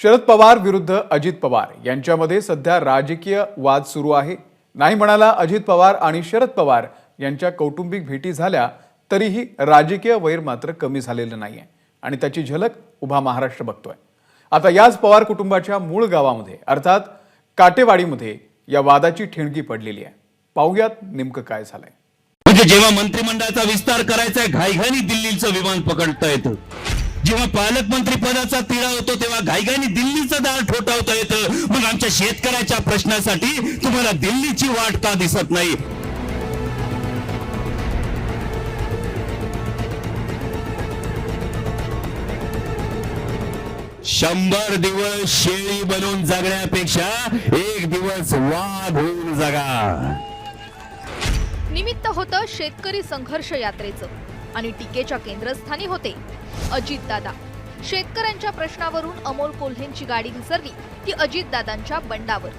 शरद पवार विरुद्ध अजित पवार यांच्यामध्ये सध्या राजकीय वाद सुरू आहे। नाही म्हणाला अजित पवार आणि शरद पवार यांच्या कौटुंबिक भेटी झाल्या तरीही राजकीय वैर मात्र कमी झालेलं नाहीये आणि त्याची झलक उभा महाराष्ट्र बघतोय। आता याच पवार कुटुंबाच्या मूळ गावामध्ये अर्थात काटेवाडीमध्ये या वादाची ठिणगी पडलेली आहे। पाहूयात नेमकं काय झालंय। म्हणजे जेव्हा मंत्रिमंडळाचा विस्तार करायचा आहे घाईघाईने दिल्लीचं विमान पकडता येतं, जेव्हा पालकमंत्री पदाचा तिढा होतो तेव्हा घाईघाईने दिल्लीचं दार ठोठावता येतं। मग आमच्या शेतकऱ्याच्या प्रश्नासाठी तुम्हाला दिल्लीची वाट का दिसत नाही? शंभर दिवस शेळी बनून जगण्यापेक्षा एक दिवस वाघ होऊन जगा। निमित्त होतं शेतकरी संघर्ष यात्रेचं आणि टीकेच्या केंद्रस्थानी होते अजितदादा। शेतकऱ्यांच्या प्रश्नावरून अमोल कोल्हेंची गाडी घसरली ती अजितदादांच्या बंडावर।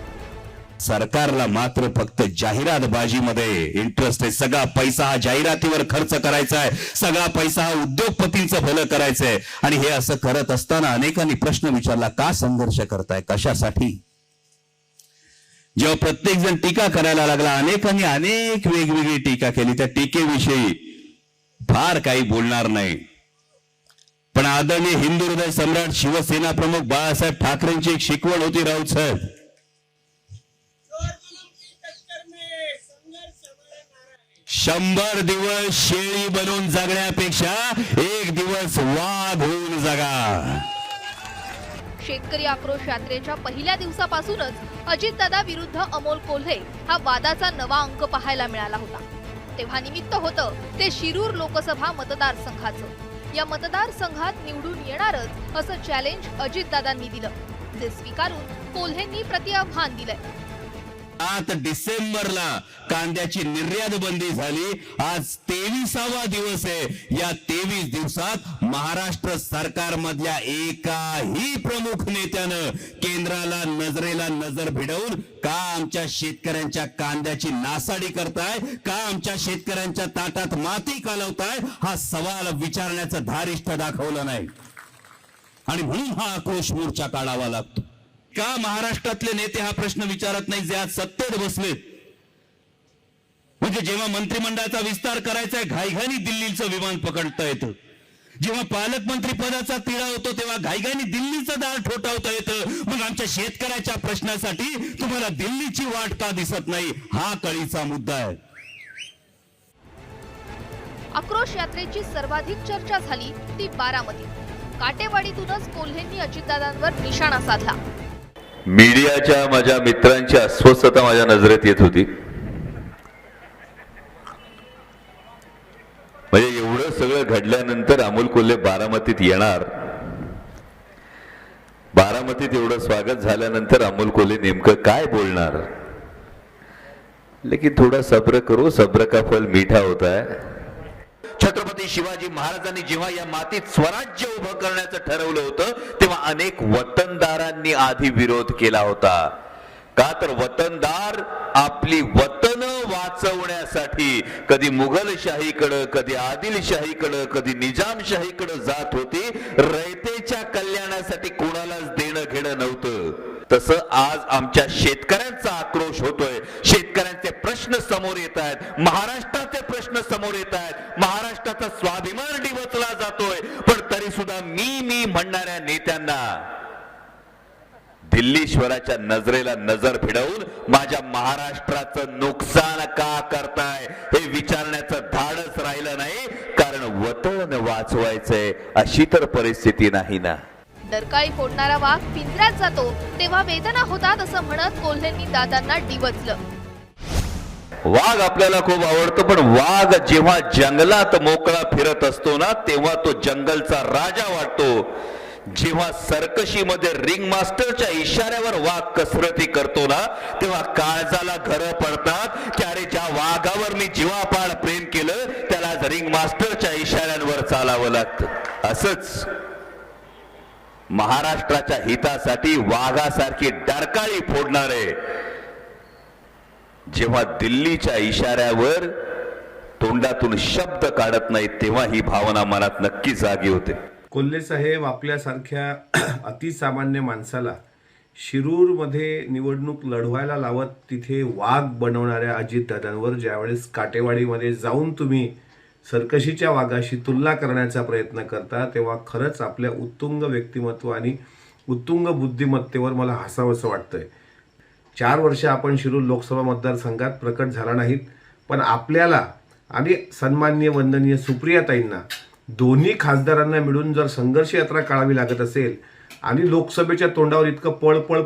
सरकारला मात्र फक्त जाहिरातबाजीमध्ये इंटरेस्ट आहे। सगळा पैसा हा जाहिरातीवर खर्च करायचा आहे, सगळा पैसा हा उद्योगपतींचं भलं करायचं आहे। आणि हे असं करत असताना अनेकांनी प्रश्न विचारला, का संघर्ष करताय, कशासाठी? जेव्हा प्रत्येक जण टीका करायला लागला, अनेकांनी अनेक वेगवेगळी टीका केली। त्या टीकेविषयी फार काही बोलणार नाही, पण आदरणीय हिंदू हृदय सम्राट शिवसेना प्रमुख बाळासाहेब ठाकरेंची एक शिकवण होती, राऊत साहेब। शंभर दिवस शेळी बनून जगण्यापेक्षा एक दिवस वाघ होऊन जगा। शेतकरी आक्रोश यात्रेच्या पहिल्या दिवसापासूनच अजितदादा विरुद्ध अमोल कोल्हे हा वादाचा नवा अंक पाहायला मिळाला होता। तेव्हा निमित्त होतं ते शिरूर लोकसभा मतदारसंघाचं। या मतदारसंघात निवडून येणारच असं चॅलेंज अजितदादांनी दिलं, जे स्वीकारून कोल्हेंनी प्रतिआव्हान दिलंय। 8 डिसेंबरला कांद्याची निर्यात बंदी झाली, आज 23वा दिवस आहे। या 23 दिवसात महाराष्ट्र सरकारमधल्या एकाही प्रमुख नेत्यानं केंद्राला नजरेला नजर भिडवून का आमच्या शेतकऱ्यांच्या कांद्याची नासाडी करताय, का आमच्या शेतकऱ्यांच्या ताटात माती कालवताय हा सवाल विचारण्याचं धारिष्ठ दाखवलं नाही। आणि म्हणून हा आक्रोश मोर्चा काढावा लागतो। का महाराष्ट्रातले नेते हा प्रश्न विचारत नाही जे आज सत्तेत बसलेत? म्हणजे जेव्हा मंत्रिमंडळाचा विस्तार करायचा आहे घाईघाईने दिल्लीचं विमान पकडता येतं, जेव्हा पालकमंत्री पदाचा तिढा होतो तेव्हा घाईघाईने दिल्लीचं दार ठोठावता येतं। मग आमच्या शेतकऱ्याच्या प्रश्नासाठी तुम्हाला दिल्लीची वाट का दिसत नाही? हा कळीचा मुद्दा आहे। आक्रोश यात्रेची सर्वाधिक चर्चा झाली ती बारामती। काटेवाडीतूनच कोल्हेंनी अजितदादांवर निशाणा साधला। मीडियाच्या माझ्या मित्रांची अस्वस्थता माझ्या नजरेत येत होती। म्हणजे एवढं सगळं घडल्यानंतर अमोल कोल्हे बारामतीत येणार, बारामतीत एवढं स्वागत झाल्यानंतर अमोल कोल्हे नेमकं काय बोलणार? लेकिन थोड़ा सब्र करो, सब्र का फल मीठा होता है। छत्रपती शिवाजी महाराजांनी जेव्हा या मातीत स्वराज्य उभं करण्याचं ठरवलं होतं तेव्हा अनेक वतनदारांनी आधी विरोध केला होता। का तर वतनदार आपली वतन वाचवण्यासाठी कधी मुघलशाहीकडे, कधी आदिलशाहीकडे, कधी निजामशाहीकडे जात होती। रयतेच्या कल्याणासाठी कोणालाच देणं घेणं नव्हतं। तसं आज आमच्या शेतकऱ्यांचा आक्रोश होतोय। शेतकऱ्यांचे प्रश्न समोर येत आहेत, महाराष्ट्राचे प्रश्न समोर येत आहेत, महाराष्ट्राचा स्वाभिमान डिवचला जातोय। पण तरी सुद्धा मी म्हणणाऱ्या नेत्यांना दिल्लीश्वराच्या नजरेला नजर भिडवून माझ्या महाराष्ट्राचं नुकसान का करताय हे विचारण्याचं धाडस राहिलं नाही, कारण वतन वाचवायचंय अशी तर परिस्थिती नाही ना। डरकाळी फोडणारा वाघ पिंजऱ्यात जातो तेव्हा वेदना होतात असं म्हणत कोल्हेंनी दादांना डिवचलं। वाघ आपल्याला खूप आवडतो, पण वाघ जेव्हा जंगलात मोकळा फिरत असतो ना तेव्हा तो जंगलचा राजा वाटतो। जेव्हा सर्कशीमध्ये रिंग मास्टरच्या इशाऱ्यावर वाघ कसरती करतो ना तेव्हा काळजाला घरं पडतात की अरे ज्या वाघावर मी जीवापाड प्रेम केलं त्याला रिंग मास्टरच्या इशाऱ्यांवर चालावं लागतं। असंच महाराष्ट्राच्या हितासाठी वाघासारखी डरकाळी फोडणारे जेव्हा दिल्लीच्या इशाऱ्यावर तोंडातून शब्द काढत नाहीत तेव्हा ही भावना मनात नक्की जागी होते। कोल्हे साहेब आपल्यासारख्या अतिसामान्य माणसाला शिरूरमध्ये निवडणूक लढवायला लावत तिथे वाघ बनवणाऱ्या अजितदादांवर ज्यावेळेस काटेवाडीमध्ये जाऊन तुम्ही सर्कशीच्या वाघाशी तुलना करण्याचा प्रयत्न करता, तेव्हा खरंच आपल्या उत्तुंग व्यक्तिमत्व आणि उत्तुंग बुद्धिमत्तेवर मला हसावंसं वाटतंय. 4 वर्ष आपण शिरूर लोकसभा मतदारसंघात प्रकट झाला नाहीत, पण आपल्याला आणि सन्माननीय वंदनीय सुप्रियाताईंना दोन्ही खासदारांना मिळून जर संघर्ष यात्रा काढावी लागत असेल आणि लोकसभेच्या तोंडावर इतकं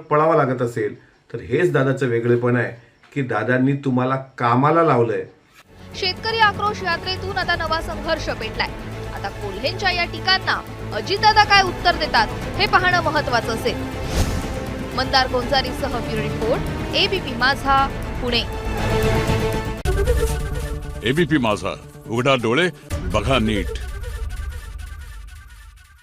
पळावं लागत असेल, तर हेच दादाचं वेगळेपण आहे की दादांनी तुम्हाला कामाला लावलंय. शेतकरी आक्रोश यात्रेतून आता नवा संघर्ष पेटलाय. आता कोल्हेंच्या या टीकांना अजितदादा काय उत्तर देतात हे पाहणं महत्त्वाचं असेल. मंदार गोंजारीसह ब्युरो रिपोर्ट, एबीपी माझा, पुणे. एबीपी माझा, उघडा डोळे बघा नीट.